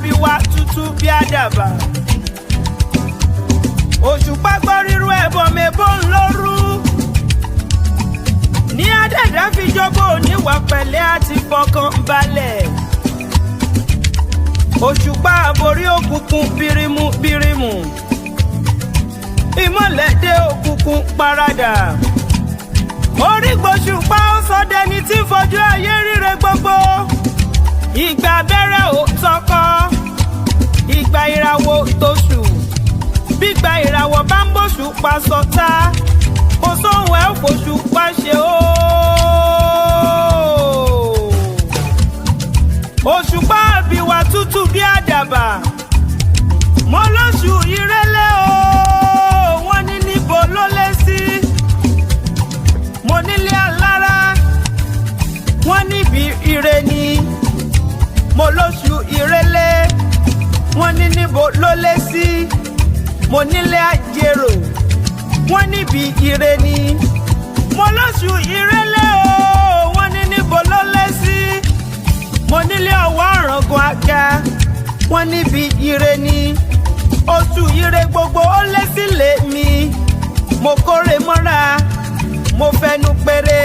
àbíwá tútù bí àdàbà. Òṣùpá gbọ́ rírú ẹbọ mẹ́bọ ńlọ́rú. Ní àdàdà fi jọgbó oníwà pẹ̀lẹ́ àti fọkàn balẹ̀. Òṣùpá àborí òkùnkùn bírímù bírímù. Ìmọ̀lẹ̀ dé òkùnkùn paradà. Orí gbòṣùpá ó sọ dẹni tí fojú ayé ríre gbogbo. Ìgbà abẹ́rẹ́ ò tọkọ. Ìgbà ìràwọ̀ tóṣù. Bígbà ìràwọ̀ bá ń bòṣùpá sọ̀tá. Kò sóhun ẹ̀ fòṣùpá ṣe ó. Òṣùpá àbíwá tútù bí àdàbà. Mo lóṣù ìrẹ́lẹ̀ o. Wọ́n ní níbo ló lé sí. Mo nílé alára. Wọ́n níbi ire ni. Mo lóṣù ìrẹ́lẹ̀. Wọ́n ní níbo ló lé sí. Mo nílé àjèrò. Wọ́n níbi ire ni. Mo lóṣù ìrẹ́lẹ̀ o. Wọ́n ní níbo ló lé sí. Mo nílé ọwọ́ ọ̀ràngún àga. Wọ́n níbi ire ni. Oṣù ire gbogbo ó lé sílé mi. Mo kórè mọ́ra. Mo fẹnu péré.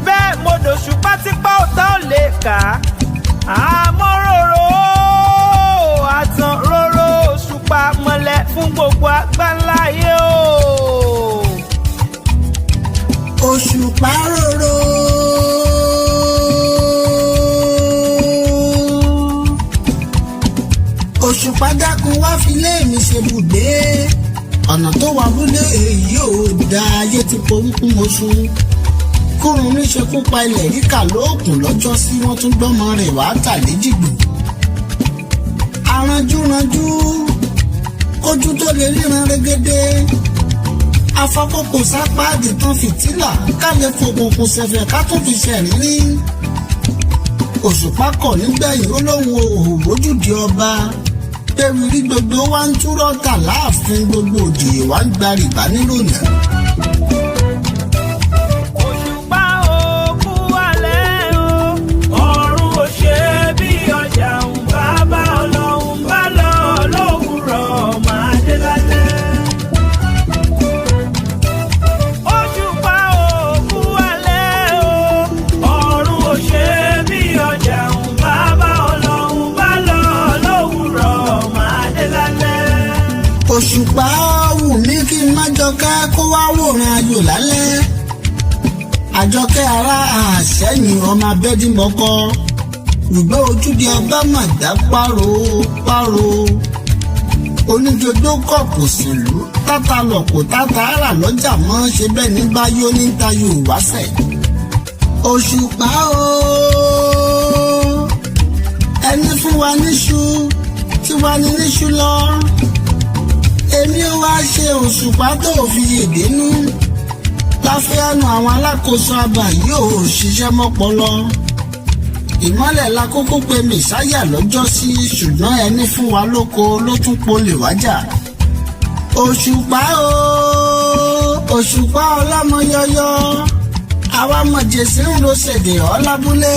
Bẹ́ẹ̀ mo dòṣùpá tipa ọ̀tá ò lè kà á. Àmọ́ rorò àtàn rorò òṣùpá mọ́lẹ̀ fún gbogbo àgbáńláyé o. Òṣùpá rorò. Òṣùpá dákun wá fi lé mi ṣe bùgbé. Ọ̀nà tó wà lólé èyí ò da ayé ti porúkú mọ́ṣú. Kórun ní ṣekú pa ilẹ̀ ríkà lóòkùn lọ́jọ́ sí wọ́n tún gbọ́mọ rẹ̀ wá tà léjìgbò. Aránjúranjú ojú tó lè ríran rẹ́gẹ́dẹ́. Afọ́kòkò sápáàdì tán fìtílà ká lè fòkùnkùn ṣẹ̀fẹ̀ ká tún fi ṣẹ̀rírí. Òṣùpá kọ̀ nígbẹ̀yìn ó lóun òhò lójúde ọba. Ewìrí gbogbo wa ń túrọ̀ kà láàfin gbogbo òjòyè wa ń gba rìbá nírònà. Òṣùpá òkú alẹ́ o. Ọ̀run ò ṣe bí ọjà ń bá ọlọ́run bá lọ lówùrọ̀ máa dé lálẹ́. Òṣùpá òkú alẹ́ o. Ọ̀run ò ṣe bí ọjà ń bá ọlọ́run bá lọ lówùrọ̀ máa dé lálẹ́. Òṣùpá wù mí kí n má jọkẹ́ kó wá wòran ayò lálẹ́. Àjọkẹ́ ara àṣẹ́yìn ọmọ abẹ́dìmọ́kọ́. Rùgbẹ́ ojúde ọba màdá páro. Oníjodó kọ̀pù sílù. Tátà lọ̀pọ̀ tátà ara lọ́jà mọ́ ṣe bẹ́ẹ̀ ní báyó ní tayò wáṣẹ̀. Òṣùpá o. Ẹni fún wa níṣu tí wá ní níṣu lọ. Èmi ó wá ṣe òṣùpá tó fi yèdénú. Láfíàánú àwọn alákòóso àbá yóò ṣiṣẹ́ mọ́pọlọ. Ìmọ́lẹ̀ la kúkú pé mẹ̀sáyà lọ́jọ́ sí ṣùgbọ́n ẹni fún wa lóko ló tún polè wájà. Òṣùpá o. Òṣùpá ọlọ́mọ yọyọ. Àwa mọ̀jẹ̀sí ń ro ṣèdè ọlábúlé.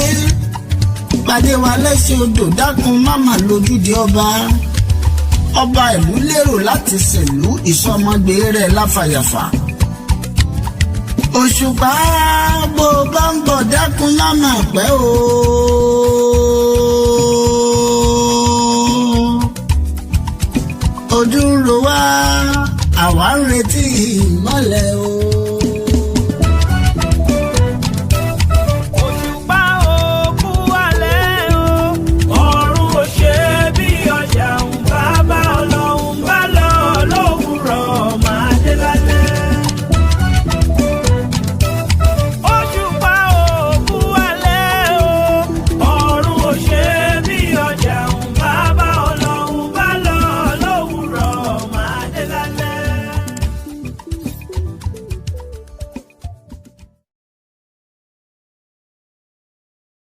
Pàdé wa lẹ́sìn odò dákun máma lójúde ọba. Ọba ìlú lérò láti ṣèlú ìsọmọgbé rẹ̀ láfàyàfà. Òṣùpá bó bá ń bọ̀ dákun máma pẹ́ o.